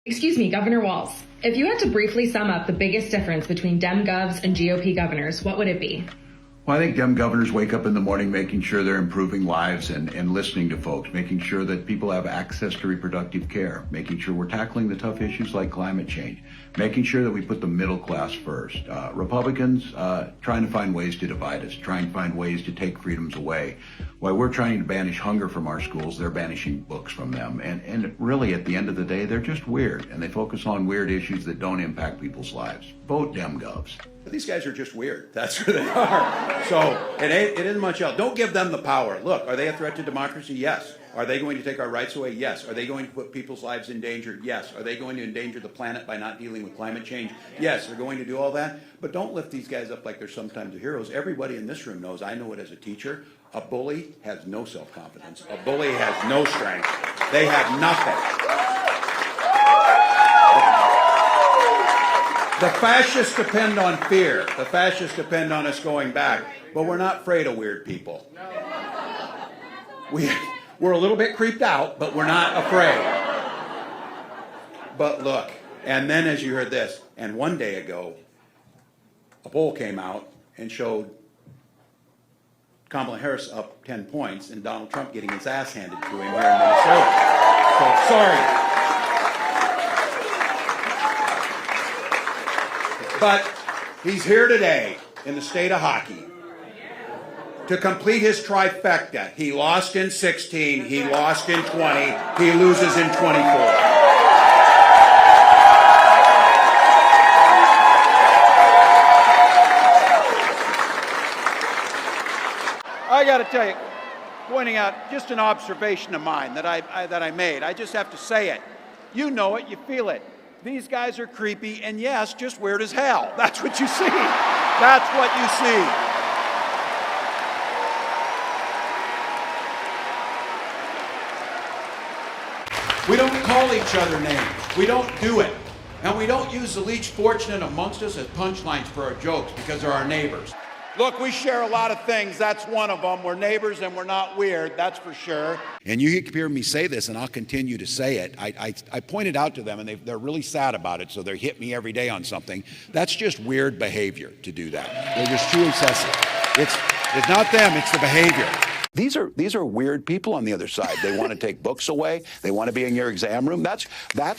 Excuse me, Governor Walz. If you had to briefly sum up the biggest difference between Dem Govs and GOP governors, what would it be? Well, I think Dem governors wake up in the morning making sure they're improving lives and listening to folks, making sure that people have access to reproductive care, making sure we're tackling the tough issues like climate change, making sure that we put the middle class first. Republicans trying to find ways to divide us, trying to find ways to take freedoms away. While we're trying to banish hunger from our schools, they're banishing books from them. And really, at the end of the day, they're just weird, and they focus on weird issues that don't impact people's lives. Vote Dem Govs. These guys are just weird. That's who they are. So it isn't much else. Don't give them the power. Look, are they a threat to democracy? Yes. Are they going to take our rights away? Yes. Are they going to put people's lives in danger? Yes. Are they going to endanger the planet by not dealing with climate change? Yes. They're going to do all that. But don't lift these guys up like they're sometimes the heroes. Everybody in this room knows, I know it as a teacher, a bully has no self-confidence. A bully has no strength. They have nothing. The fascists depend on fear. The fascists depend on us going back. But we're not afraid of weird people. We're a little bit creeped out, but we're not afraid. But look, and then as you heard this, and one day ago, a poll came out and showed Kamala Harris up 10 points and Donald Trump getting his ass handed to him here in Minnesota. So, sorry. But he's here today in the state of hockey to complete his trifecta. He lost in 16, he lost in 20, he loses in 24. I got to tell you, pointing out just an observation of mine that I made. I just have to say it. You know it, you feel it. These guys are creepy, and yes, just weird as hell. That's what you see. That's what you see. We don't call each other names. We don't do it. And we don't use the least fortunate amongst us as punchlines for our jokes because they're our neighbors. Look, we share a lot of things. That's one of them. We're neighbors and we're not weird, that's for sure. And you hear me say this, and I'll continue to say it. I pointed out to them, and they're really sad about it, so they hit me every day on something. That's just weird behavior to do that. They're just too excessive. It's not them, it's the behavior. These are weird people on the other side. They want to take books away. They want to be in your exam room. That's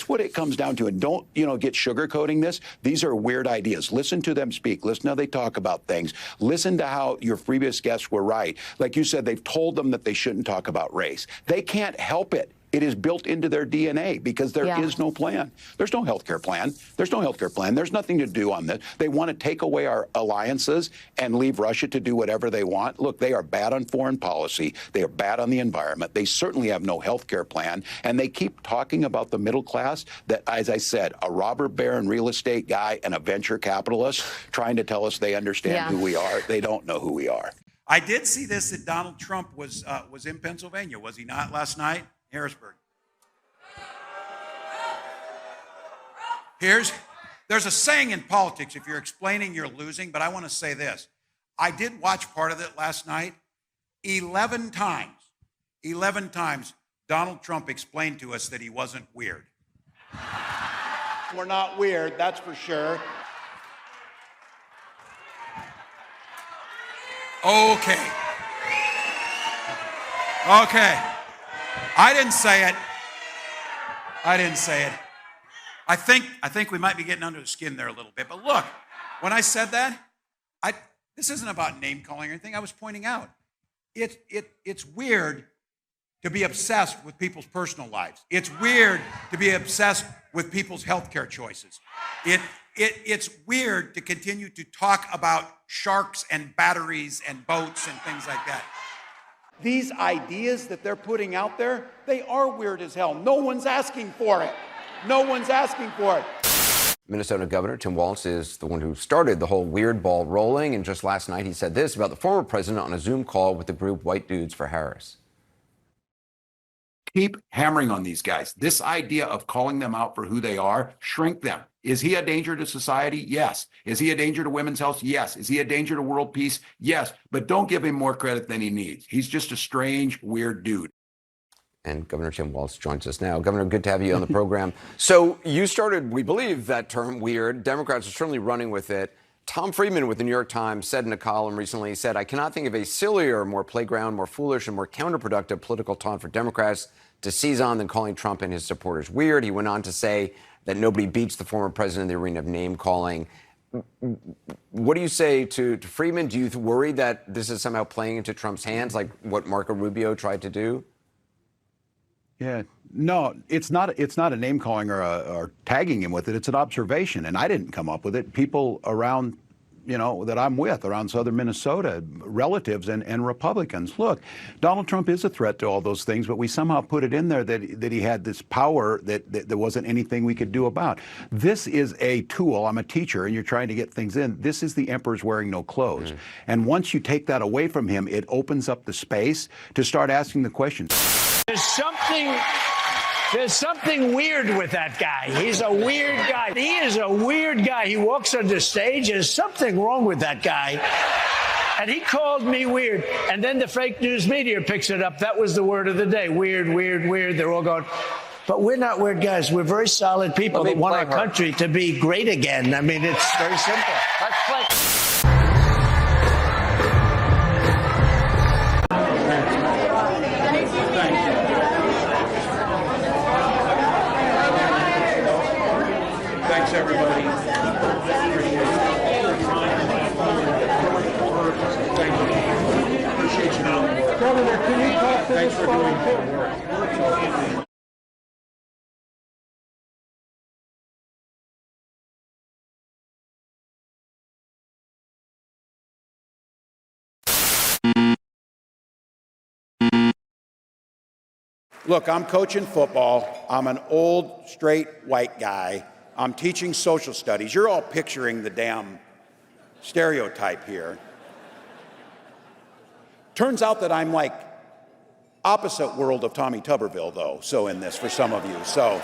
what it comes down to. And don't, get sugarcoating this. These are weird ideas. Listen to them speak. Listen to how they talk about things. Listen to how your previous guests were right. Like you said, they've told them that they shouldn't talk about race. They can't help it. It is built into their DNA because there is no plan. There's no healthcare plan. There's no healthcare plan. There's nothing to do on this. They want to take away our alliances and leave Russia to do whatever they want. Look, they are bad on foreign policy. They are bad on the environment. They certainly have no healthcare plan. And they keep talking about the middle class that, as I said, a robber baron real estate guy and a venture capitalist trying to tell us they understand who we are. They don't know who we are. I did see this, that Donald Trump was in Pennsylvania, was he not, last night? Harrisburg. There's a saying in politics, if you're explaining, you're losing, but I want to say this. I did watch part of it last night. 11 times, Donald Trump explained to us that he wasn't weird. We're not weird, that's for sure. Okay. I didn't say it. I think we might be getting under the skin there a little bit. But look, when I said that, this isn't about name calling or anything. I was pointing out it's weird to be obsessed with people's personal lives. It's weird to be obsessed with people's healthcare choices. It's weird to continue to talk about sharks and batteries and boats and things like that. These ideas that they're putting out there, they are weird as hell. No one's asking for it. Minnesota Governor Tim Walz is the one who started the whole weird ball rolling. And just last night, he said this about the former president on a Zoom call with the group White Dudes for Harris. Keep hammering on these guys. This idea of calling them out for who they are, shrink them. Is he a danger to society? Yes. Is he a danger to women's health? Yes. Is he a danger to world peace? Yes. But don't give him more credit than he needs. He's just a strange, weird dude. And Governor Tim Walz joins us now. Governor, good to have you on the program. So you started, we believe, that term weird. Democrats are certainly running with it. Tom Friedman with the New York Times said in a column recently, he said, I cannot think of a sillier, more playground, more foolish, and more counterproductive political taunt for Democrats to seize on than calling Trump and his supporters weird. He went on to say that nobody beats the former president in the arena of name-calling. What do you say to Friedman? Do you worry that this is somehow playing into Trump's hands, like what Marco Rubio tried to do? Yeah, no, it's not a name calling or tagging him with it. It's an observation, and I didn't come up with it. People around, that I'm with around southern Minnesota, relatives and Republicans. Look, Donald Trump is a threat to all those things, but we somehow put it in there that he had this power that there wasn't anything we could do about. This is a tool. I'm a teacher, and you're trying to get things in. This is the emperor's wearing no clothes. And once you take that away from him, it opens up the space to start asking the questions. There's something weird with that guy. He's a weird guy. He is a weird guy. He walks on the stage. There's something wrong with that guy. And he called me weird. And then the fake news media picks it up. That was the word of the day. Weird, weird, weird. They're all going, but we're not weird guys. We're very solid people that want our country to be great again. I mean, it's very simple. Let's play. Thanks, everybody. Thank you. Appreciate you doing the work. Governor, can you talk to Thanks for doing the work. Look, I'm coaching football. I'm an old, straight, white guy. I'm teaching social studies. You're all picturing the damn stereotype here. Turns out that I'm like opposite world of Tommy Tuberville, though, so in this for some of you. So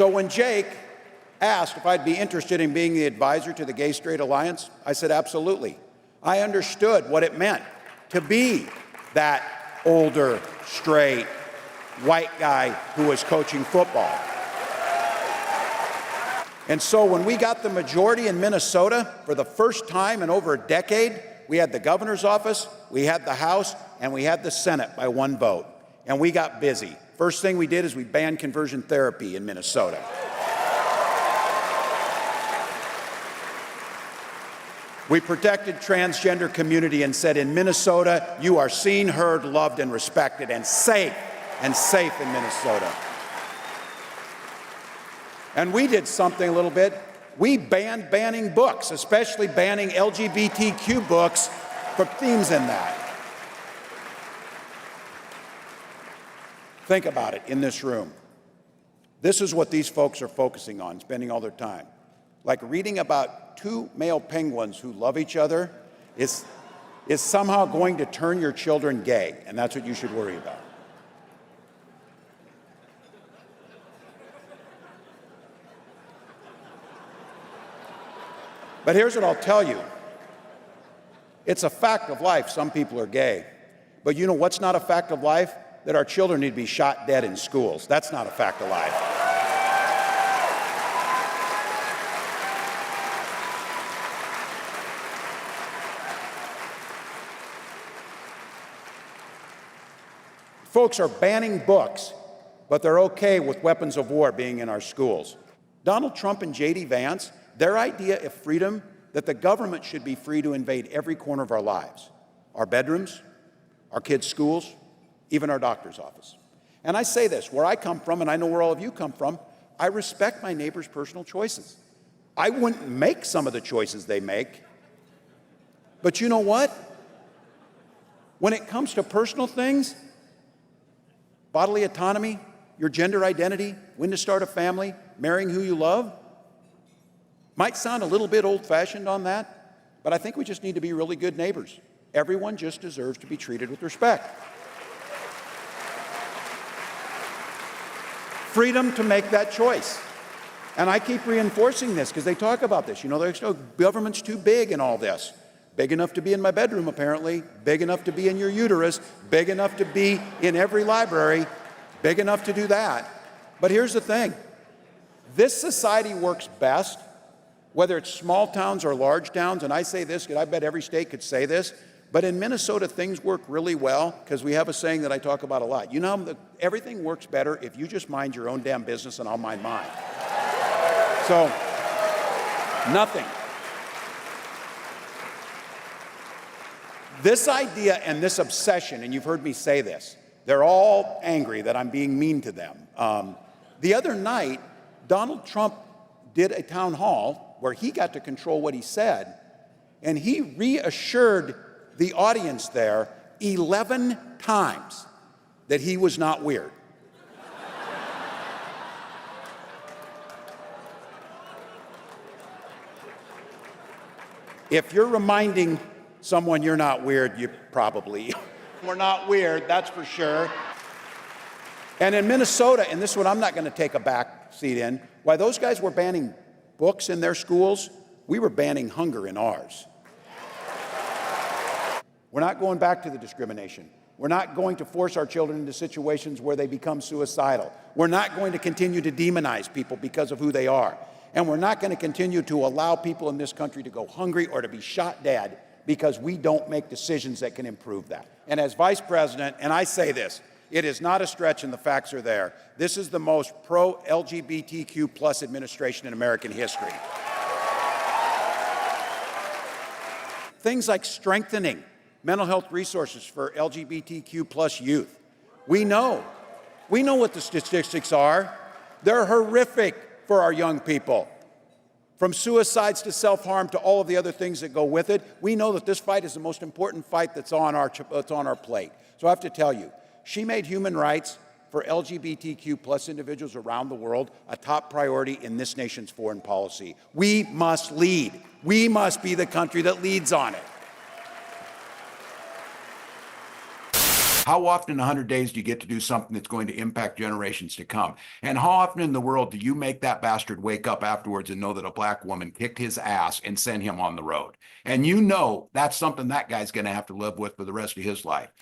when Jake asked if I'd be interested in being the advisor to the Gay Straight Alliance, I said absolutely. I understood what it meant to be that older, straight, white guy who was coaching football. And so when we got the majority in Minnesota for the first time in over a decade, we had the governor's office, we had the House, and we had the Senate by one vote. And we got busy. First thing we did is we banned conversion therapy in Minnesota. We protected transgender community and said in Minnesota, you are seen, heard, loved, and respected, and safe in Minnesota. And we did something a little bit. We banned banning books, especially banning LGBTQ books for themes in that. Think about it in this room. This is what these folks are focusing on, spending all their time. Like reading about two male penguins who love each other is somehow going to turn your children gay, and that's what you should worry about. But here's what I'll tell you. It's a fact of life. Some people are gay. But you know what's not a fact of life? That our children need to be shot dead in schools. That's not a fact of life. Folks are banning books, but they're okay with weapons of war being in our schools. Donald Trump and J.D. Vance, their idea of freedom, that the government should be free to invade every corner of our lives, our bedrooms, our kids' schools, even our doctor's office. And I say this, where I come from, and I know where all of you come from, I respect my neighbor's personal choices. I wouldn't make some of the choices they make. But you know what? When it comes to personal things, bodily autonomy, your gender identity, when to start a family, marrying who you love, might sound a little bit old-fashioned on that, but I think we just need to be really good neighbors. Everyone just deserves to be treated with respect. Freedom to make that choice. And I keep reinforcing this because they talk about this. You know, the government's too big and all this. big enough to be in my bedroom apparently, big enough to be in your uterus, big enough to be in every library, big enough to do that. But here's the thing, this society works best, whether it's small towns or large towns, and I say this, because I bet every state could say this, but in Minnesota, things work really well because we have a saying that I talk about a lot. You know, everything works better if you just mind your own damn business and I'll mind mine. So, nothing. This idea and this obsession, and you've heard me say this, they're all angry that I'm being mean to them. The other night, Donald Trump did a town hall where he got to control what he said, and he reassured the audience there 11 times that he was not weird. If you're reminding someone you're not weird, you probably we're not weird, that's for sure. And in Minnesota, and this is what I'm not going to take a back seat in, why those guys were banning books in their schools, we were banning hunger in ours. We're not going back to the discrimination. We're not going to force our children into situations where they become suicidal. We're not going to continue to demonize people because of who they are. And we're not going to continue to allow people in this country to go hungry or to be shot dead because we don't make decisions that can improve that. And as vice president, and I say this, it is not a stretch and the facts are there. This is the most pro-LGBTQ plus administration in American history. Things like strengthening mental health resources for LGBTQ plus youth. We know what the statistics are. They're horrific for our young people. From suicides to self-harm to all of the other things that go with it, we know that this fight is the most important fight that's on our plate. So I have to tell you, she made human rights for LGBTQ plus individuals around the world a top priority in this nation's foreign policy. We must lead. We must be the country that leads on it. How often in 100 days do you get to do something that's going to impact generations to come? And how often in the world do you make that bastard wake up afterwards and know that a black woman kicked his ass and sent him on the road? And you know that's something that guy's going to have to live with for the rest of his life.